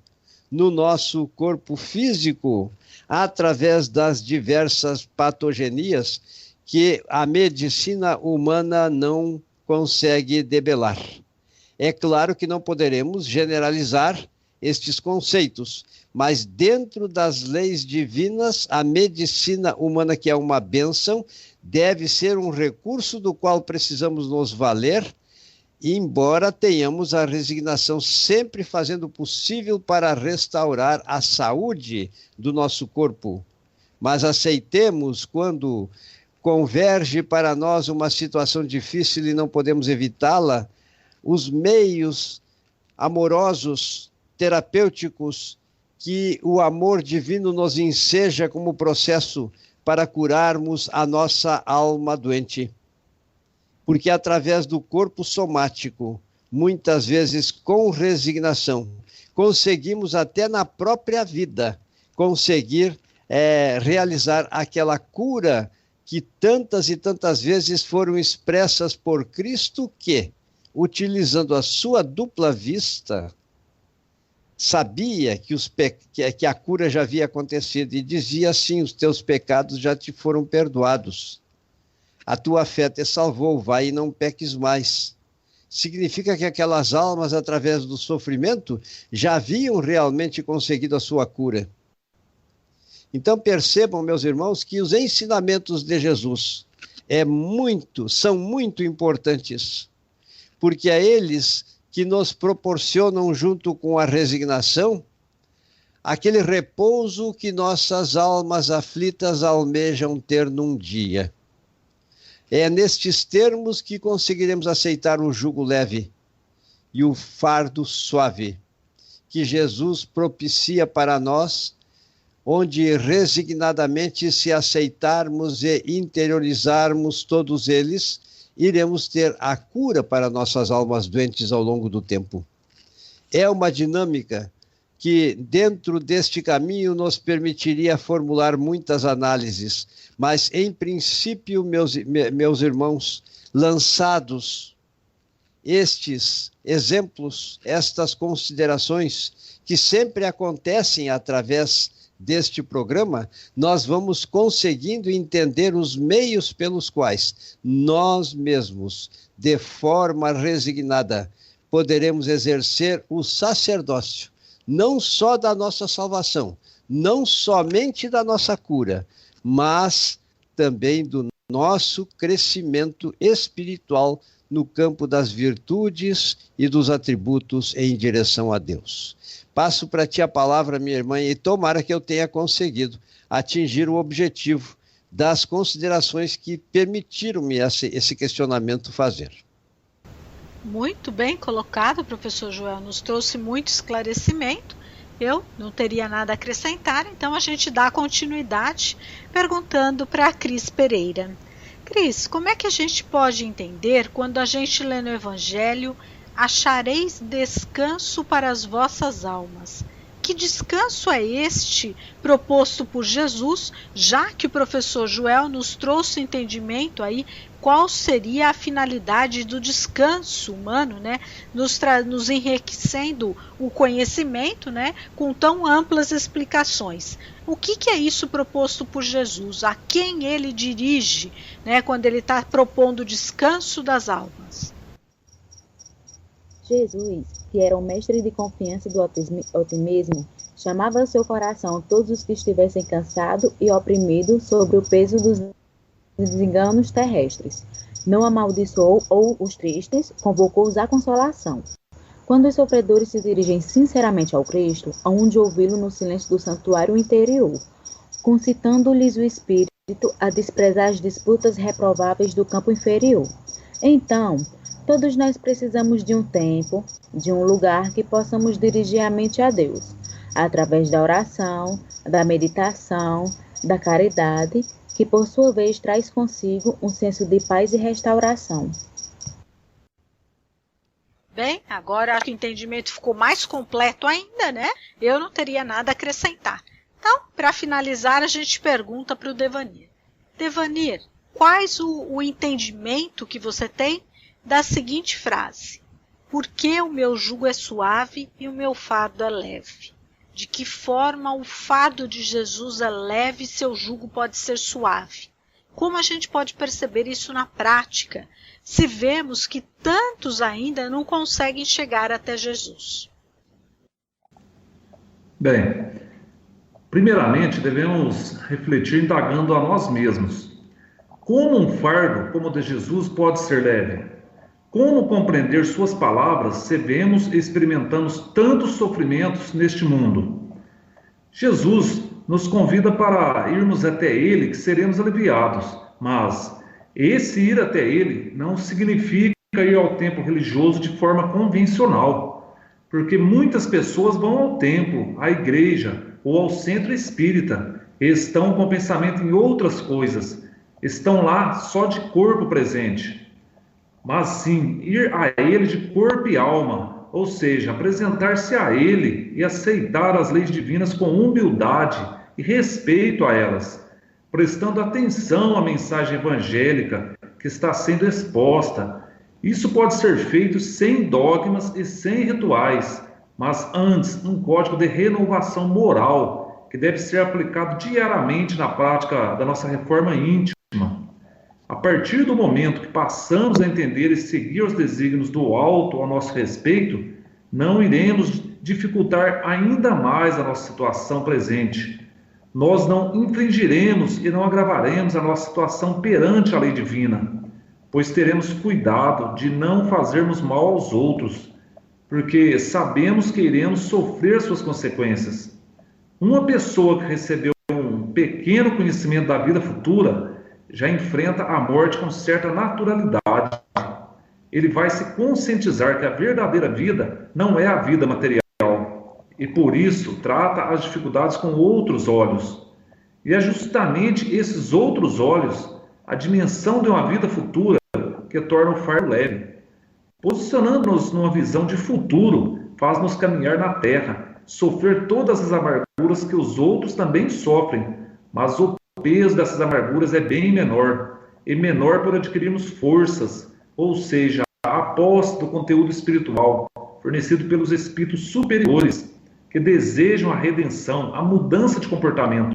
[SPEAKER 11] no nosso corpo físico através das diversas patogenias que a medicina humana não consegue debelar. É claro que não poderemos generalizar estes conceitos, mas dentro das leis divinas, a medicina humana, que é uma bênção, deve ser um recurso do qual precisamos nos valer, embora tenhamos a resignação sempre fazendo o possível para restaurar a saúde do nosso corpo. Mas aceitemos quando converge para nós uma situação difícil e não podemos evitá-la, os meios amorosos, terapêuticos, que o amor divino nos enseja como processo para curarmos a nossa alma doente. Porque através do corpo somático, muitas vezes com resignação, conseguimos até na própria vida, conseguir realizar aquela cura que tantas e tantas vezes foram expressas por Cristo, que, utilizando a sua dupla vista, sabia que a cura já havia acontecido e dizia assim: os teus pecados já te foram perdoados. A tua fé te salvou, vai e não peques mais. Significa que aquelas almas, através do sofrimento, já haviam realmente conseguido a sua cura. Então percebam, meus irmãos, que os ensinamentos de Jesus são muito importantes, porque é eles que nos proporcionam, junto com a resignação, aquele repouso que nossas almas aflitas almejam ter num dia. É nestes termos que conseguiremos aceitar o jugo leve e o fardo suave que Jesus propicia para nós, onde resignadamente, se aceitarmos e interiorizarmos todos eles, iremos ter a cura para nossas almas doentes ao longo do tempo. É uma dinâmica que, dentro deste caminho, nos permitiria formular muitas análises, mas, em princípio, meus irmãos, lançados estes exemplos, estas considerações, que sempre acontecem através deste programa, nós vamos conseguindo entender os meios pelos quais nós mesmos, de forma resignada, poderemos exercer o sacerdócio, não só da nossa salvação, não somente da nossa cura, mas também do nosso crescimento espiritual no campo das virtudes e dos atributos em direção a Deus. Passo para ti a palavra, minha irmã, e tomara que eu tenha conseguido atingir o objetivo das considerações que permitiram-me esse questionamento fazer.
[SPEAKER 2] Muito bem colocado, professor Joel, nos trouxe muito esclarecimento. Eu não teria nada a acrescentar, então a gente dá continuidade perguntando para a Cris Pereira. Cris, como é que a gente pode entender quando a gente lê no Evangelho: achareis descanso para as vossas almas? Que descanso é este proposto por Jesus, já que o professor Joel nos trouxe o entendimento aí qual seria a finalidade do descanso humano, né? Nos enriquecendo o conhecimento, né? Com tão amplas explicações. O que é isso proposto por Jesus? A quem ele dirige, né? Quando ele está propondo o descanso das almas?
[SPEAKER 5] Jesus, que era o mestre de confiança do otimismo, chamava ao seu coração todos os que estivessem cansados e oprimidos sobre o peso dos desenganos terrestres. Não amaldiçoou os tristes, convocou-os à consolação. Quando os sofredores se dirigem sinceramente ao Cristo, hão de ouvi-lo no silêncio do santuário interior, concitando-lhes o espírito a desprezar as disputas reprováveis do campo inferior. Então, todos nós precisamos de um tempo, de um lugar que possamos dirigir a mente a Deus, através da oração, da meditação, da caridade, que por sua vez traz consigo um senso de paz e restauração.
[SPEAKER 2] Bem, agora que o entendimento ficou mais completo ainda, né? Eu não teria nada a acrescentar. Então, para finalizar, a gente pergunta para o Devanir. Devanir, quais o entendimento que você tem da seguinte frase: por que o meu jugo é suave e o meu fardo é leve? De que forma o fardo de Jesus é leve e seu jugo pode ser suave? Como a gente pode perceber isso na prática, se vemos que tantos ainda não conseguem chegar até Jesus?
[SPEAKER 4] Bem, primeiramente devemos refletir indagando a nós mesmos. Como um fardo como o de Jesus pode ser leve? Como compreender suas palavras se vemos e experimentamos tantos sofrimentos neste mundo? Jesus nos convida para irmos até Ele, que seremos aliviados, mas esse ir até Ele não significa ir ao templo religioso de forma convencional, porque muitas pessoas vão ao templo, à igreja ou ao centro espírita e estão com o pensamento em outras coisas, estão lá só de corpo presente. Mas sim, ir a Ele de corpo e alma, ou seja, apresentar-se a Ele e aceitar as leis divinas com humildade e respeito a elas, prestando atenção à mensagem evangélica que está sendo exposta. Isso pode ser feito sem dogmas e sem rituais, mas antes um código de renovação moral que deve ser aplicado diariamente na prática da nossa reforma íntima. A partir do momento que passamos a entender e seguir os desígnios do alto ao nosso respeito, não iremos dificultar ainda mais a nossa situação presente. Nós não infringiremos e não agravaremos a nossa situação perante a lei divina, pois teremos cuidado de não fazermos mal aos outros, porque sabemos que iremos sofrer suas consequências. Uma pessoa que recebeu um pequeno conhecimento da vida futura já enfrenta a morte com certa naturalidade. Ele vai se conscientizar que a verdadeira vida não é a vida material e por isso trata as dificuldades com outros olhos. E é justamente esses outros olhos, a dimensão de uma vida futura, que torna o fardo leve. Posicionando-nos numa visão de futuro, faz-nos caminhar na terra, sofrer todas as amarguras que os outros também sofrem, mas o peso dessas amarguras é bem menor, e menor por adquirirmos forças, ou seja, a posse do conteúdo espiritual, fornecido pelos espíritos superiores, que desejam a redenção, a mudança de comportamento,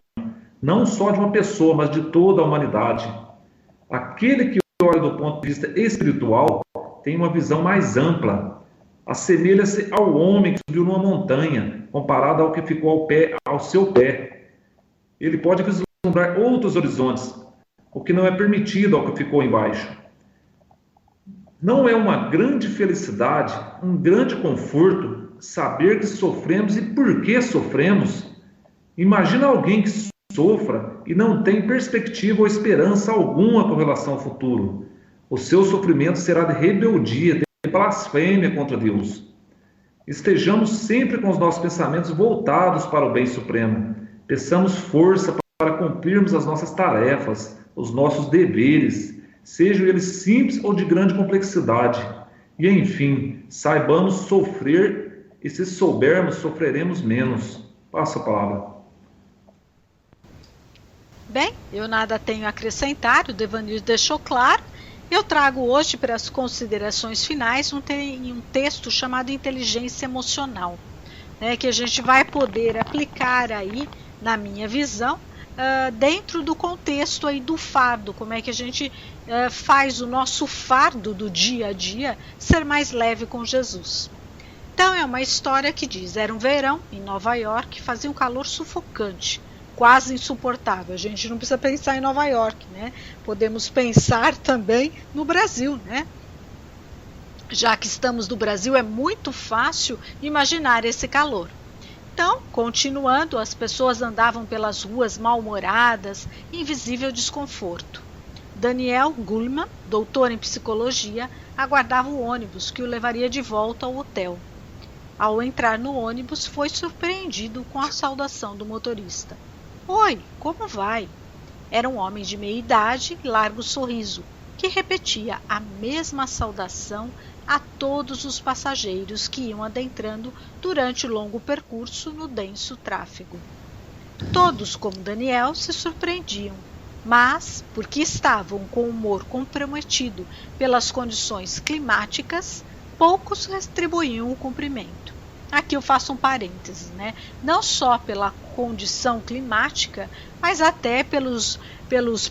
[SPEAKER 4] não só de uma pessoa, mas de toda a humanidade. Aquele que olha do ponto de vista espiritual tem uma visão mais ampla, assemelha-se ao homem que subiu numa montanha, comparado ao que ficou ao seu pé. Ele pode vislumbrar outros horizontes, o que não é permitido ao que ficou embaixo. Não é uma grande felicidade, um grande conforto, saber que sofremos e por que sofremos? Imagina alguém que sofra e não tem perspectiva ou esperança alguma com relação ao futuro. O seu sofrimento será de rebeldia, de blasfêmia contra Deus. Estejamos sempre com os nossos pensamentos voltados para o bem supremo. Peçamos força para cumprirmos as nossas tarefas, os nossos deveres, sejam eles simples ou de grande complexidade. E, enfim, saibamos sofrer e, se soubermos, sofreremos menos. Passo a palavra.
[SPEAKER 2] Bem, eu nada tenho a acrescentar, o Devanir deixou claro. Eu trago hoje para as considerações finais um texto chamado Inteligência Emocional, né, que a gente vai poder aplicar aí, na minha visão, dentro do contexto aí do fardo, como é que a gente faz o nosso fardo do dia a dia ser mais leve com Jesus. Então é uma história que diz, era um verão em Nova York, fazia um calor sufocante, quase insuportável. A gente não precisa pensar em Nova York, né? Podemos pensar também no Brasil, né? Já que estamos no Brasil, é muito fácil imaginar esse calor. Então, continuando, as pessoas andavam pelas ruas mal-humoradas, invisível desconforto. Daniel Goleman, doutor em psicologia, aguardava o ônibus que o levaria de volta ao hotel. Ao entrar no ônibus, foi surpreendido com a saudação do motorista. Oi, como vai? Era um homem de meia idade e largo sorriso, que repetia a mesma saudação a todos os passageiros que iam adentrando durante o longo percurso no denso tráfego. Todos, como Daniel, se surpreendiam, mas, porque estavam com o humor comprometido pelas condições climáticas, poucos retribuíam o cumprimento. Aqui eu faço um parênteses, né? Não só pela condição climática, mas até pelos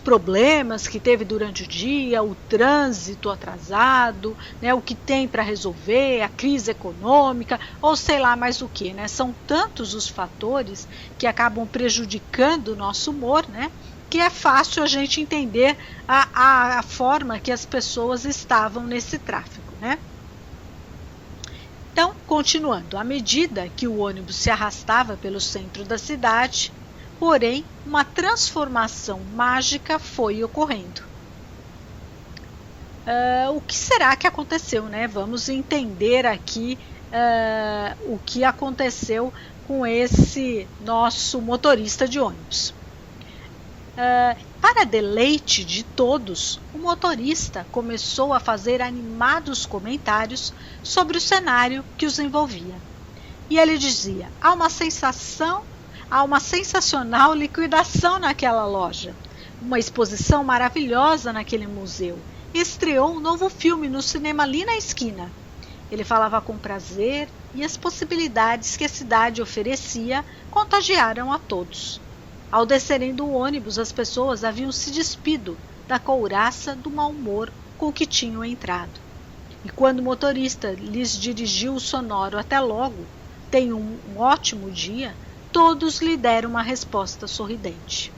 [SPEAKER 2] problemas que teve durante o dia, o trânsito atrasado, né? O que tem para resolver, a crise econômica, ou sei lá mais o que, né? São tantos os fatores que acabam prejudicando o nosso humor, né? Que é fácil a gente entender a forma que as pessoas estavam nesse tráfego, né? Então, continuando, à medida que o ônibus se arrastava pelo centro da cidade, porém, uma transformação mágica foi ocorrendo. O que será que aconteceu, né? Vamos entender aqui o que aconteceu com esse nosso motorista de ônibus. Para deleite de todos, o motorista começou a fazer animados comentários sobre o cenário que os envolvia. E ele dizia, há uma sensacional liquidação naquela loja, uma exposição maravilhosa naquele museu, estreou um novo filme no cinema ali na esquina. Ele falava com prazer e as possibilidades que a cidade oferecia contagiaram a todos. Ao descerem do ônibus, as pessoas haviam se despido da couraça do mau humor com que tinham entrado. E quando o motorista lhes dirigiu o sonoro "até logo, tenham um ótimo dia", todos lhe deram uma resposta sorridente.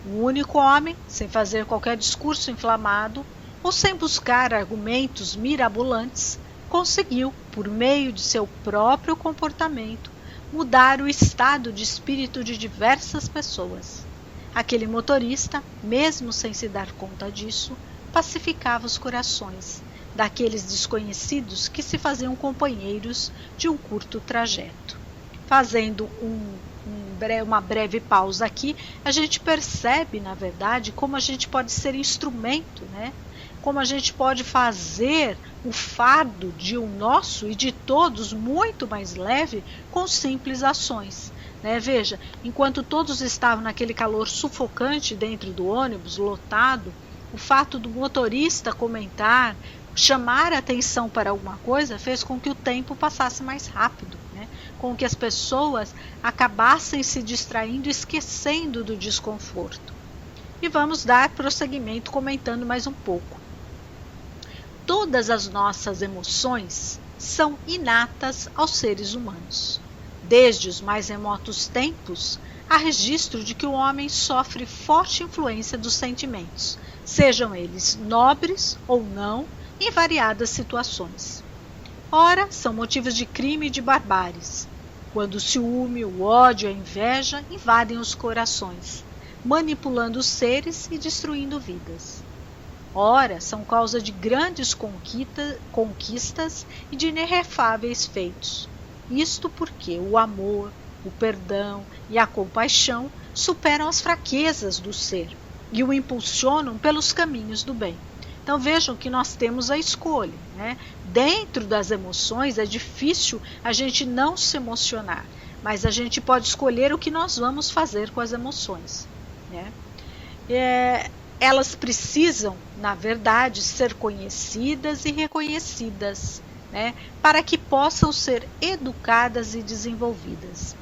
[SPEAKER 2] O único homem, sem fazer qualquer discurso inflamado ou sem buscar argumentos mirabolantes, conseguiu, por meio de seu próprio comportamento, mudar o estado de espírito de diversas pessoas. Aquele motorista, mesmo sem se dar conta disso, pacificava os corações daqueles desconhecidos que se faziam companheiros de um curto trajeto. Fazendo uma breve pausa aqui, a gente percebe, na verdade, como a gente pode ser instrumento, né? Como a gente pode fazer o fardo de um nosso e de todos muito mais leve com simples ações. Né? Veja, enquanto todos estavam naquele calor sufocante dentro do ônibus, lotado, o fato do motorista comentar, chamar a atenção para alguma coisa, fez com que o tempo passasse mais rápido, né? Com que as pessoas acabassem se distraindo, esquecendo do desconforto. E vamos dar prosseguimento comentando mais um pouco. Todas as nossas emoções são inatas aos seres humanos. Desde os mais remotos tempos, há registro de que o homem sofre forte influência dos sentimentos, sejam eles nobres ou não, em variadas situações. Ora, são motivos de crime e de barbáries, quando o ciúme, o ódio e a inveja invadem os corações, manipulando os seres e destruindo vidas. Ora, são causa de grandes conquistas e de inefáveis feitos. Isto porque o amor, o perdão e a compaixão superam as fraquezas do ser e o impulsionam pelos caminhos do bem. Então vejam que nós temos a escolha, né? Dentro das emoções é difícil a gente não se emocionar, mas a gente pode escolher o que nós vamos fazer com as emoções, né? Elas precisam, na verdade, ser conhecidas e reconhecidas, né? Para que possam ser educadas e desenvolvidas.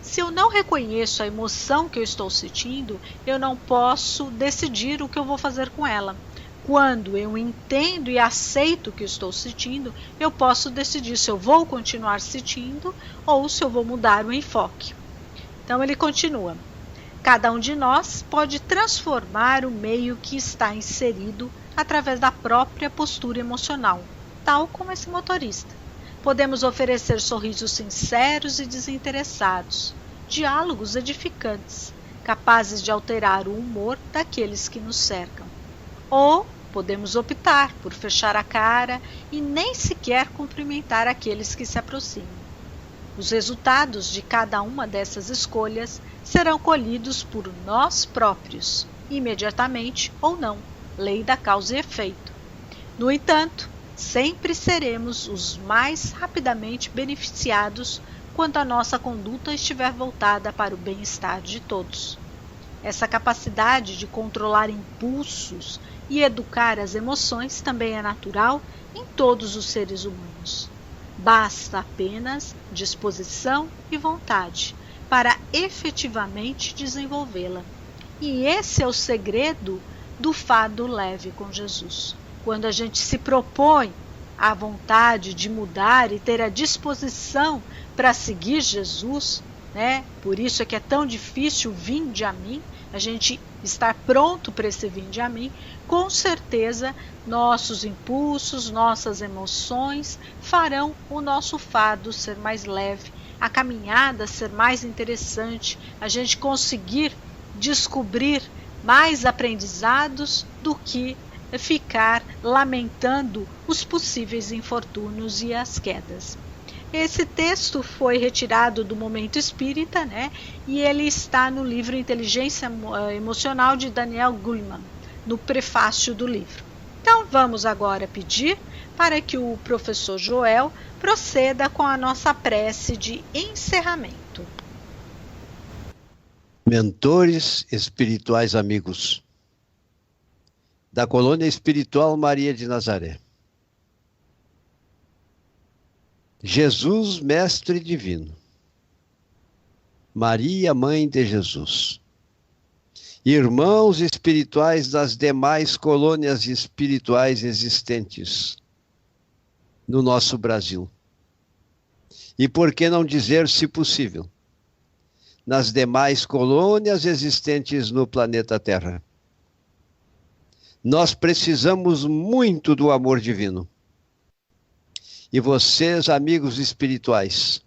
[SPEAKER 2] Se eu não reconheço a emoção que eu estou sentindo, eu não posso decidir o que eu vou fazer com ela. Quando eu entendo e aceito o que estou sentindo, eu posso decidir se eu vou continuar sentindo ou se eu vou mudar o enfoque. Então ele continua. Cada um de nós pode transformar o meio que está inserido através da própria postura emocional, tal como esse motorista. Podemos oferecer sorrisos sinceros e desinteressados, diálogos edificantes, capazes de alterar o humor daqueles que nos cercam. Ou podemos optar por fechar a cara e nem sequer cumprimentar aqueles que se aproximam. Os resultados de cada uma dessas escolhas serão colhidos por nós próprios, imediatamente ou não, lei da causa e efeito. No entanto, sempre seremos os mais rapidamente beneficiados quando a nossa conduta estiver voltada para o bem-estar de todos. Essa capacidade de controlar impulsos e educar as emoções também é natural em todos os seres humanos. Basta apenas disposição e vontade para efetivamente desenvolvê-la. E esse é o segredo do fardo leve com Jesus. Quando a gente se propõe a vontade de mudar e ter a disposição para seguir Jesus, né? Por isso é que é tão difícil vinde a mim, a gente estar pronto para esse vinde a mim, com certeza nossos impulsos, nossas emoções farão o nosso fardo ser mais leve, a caminhada ser mais interessante, a gente conseguir descobrir mais aprendizados do que ficar lamentando os possíveis infortúnios e as quedas. Esse texto foi retirado do Momento Espírita, né? E ele está no livro Inteligência Emocional de Daniel Goleman, no prefácio do livro. Então vamos agora pedir para que o professor Joel proceda com a nossa prece de encerramento.
[SPEAKER 11] Mentores espirituais amigos da Colônia Espiritual Maria de Nazaré. Jesus, Mestre Divino, Maria, Mãe de Jesus, irmãos espirituais das demais colônias espirituais existentes no nosso Brasil. E por que não dizer, se possível, nas demais colônias existentes no planeta Terra? Nós precisamos muito do amor divino. E vocês, amigos espirituais,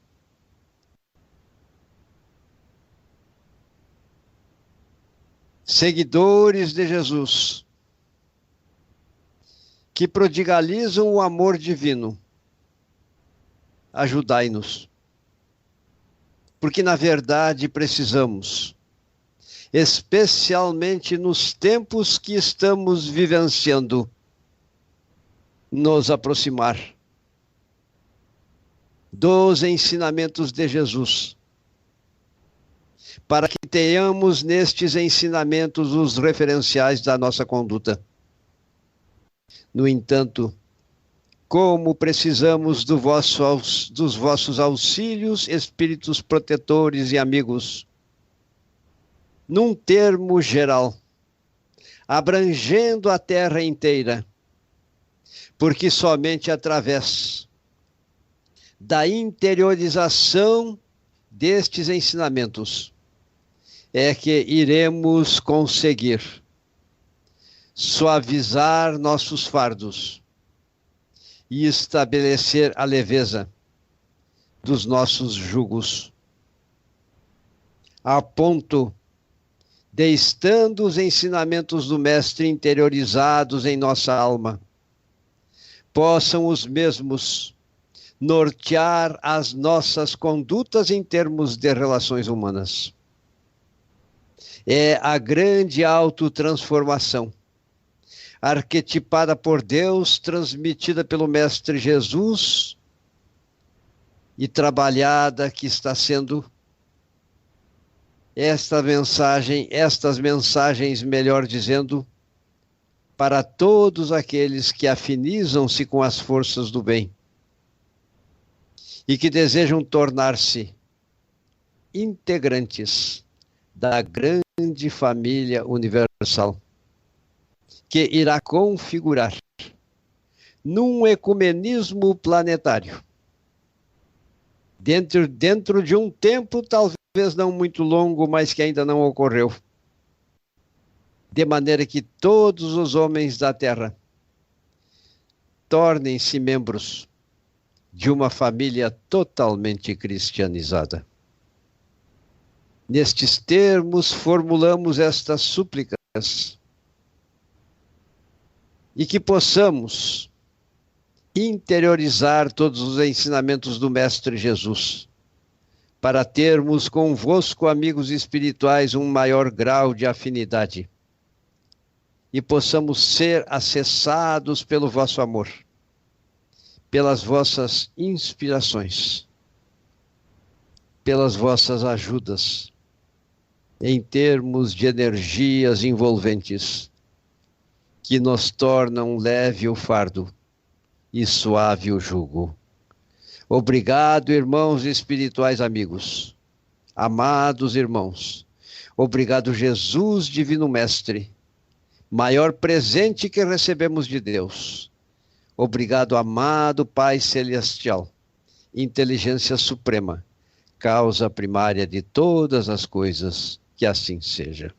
[SPEAKER 11] seguidores de Jesus, que prodigalizam o amor divino, ajudai-nos. Porque, na verdade, precisamos, especialmente nos tempos que estamos vivenciando, nos aproximar dos ensinamentos de Jesus, para que tenhamos nestes ensinamentos os referenciais da nossa conduta. No entanto, como precisamos dos vossos auxílios, espíritos protetores e amigos, num termo geral, abrangendo a terra inteira, porque somente através da interiorização destes ensinamentos é que iremos conseguir suavizar nossos fardos e estabelecer a leveza dos nossos jugos, a ponto de, estando os ensinamentos do Mestre interiorizados em nossa alma, possam os mesmos nortear as nossas condutas em termos de relações humanas. É a grande autotransformação, arquetipada por Deus, transmitida pelo Mestre Jesus e trabalhada que está sendo estas mensagens, melhor dizendo, para todos aqueles que afinizam-se com as forças do bem e que desejam tornar-se integrantes da grande família universal, que irá configurar num ecumenismo planetário, dentro de um tempo talvez não muito longo, mas que ainda não ocorreu, de maneira que todos os homens da Terra tornem-se membros de uma família totalmente cristianizada. Nestes termos, formulamos estas súplicas e que possamos interiorizar todos os ensinamentos do Mestre Jesus, para termos convosco, amigos espirituais, um maior grau de afinidade e possamos ser acessados pelo vosso amor, pelas vossas inspirações, pelas vossas ajudas, em termos de energias envolventes, que nos tornam leve o fardo e suave o jugo. Obrigado, irmãos espirituais amigos, amados irmãos. Obrigado, Jesus, Divino Mestre, maior presente que recebemos de Deus. Obrigado, amado Pai Celestial, inteligência suprema, causa primária de todas as coisas. Que assim seja.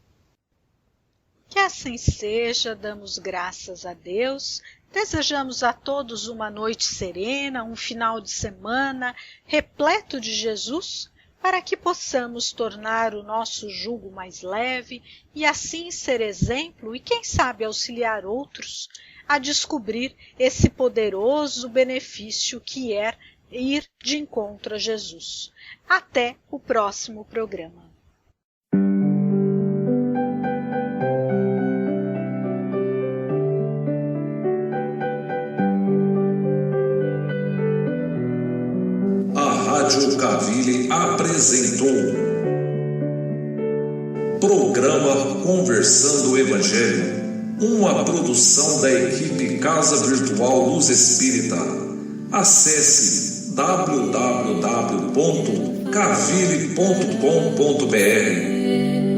[SPEAKER 2] Que assim seja, damos graças a Deus, desejamos a todos uma noite serena, um final de semana repleto de Jesus, para que possamos tornar o nosso jugo mais leve e assim ser exemplo e, quem sabe, auxiliar outros a descobrir esse poderoso benefício que é ir de encontro a Jesus. Até o próximo programa.
[SPEAKER 1] Rádio Cavile apresentou Programa Conversando o Evangelho, uma produção da equipe Casa Virtual Luz Espírita. Acesse www.cavile.com.br.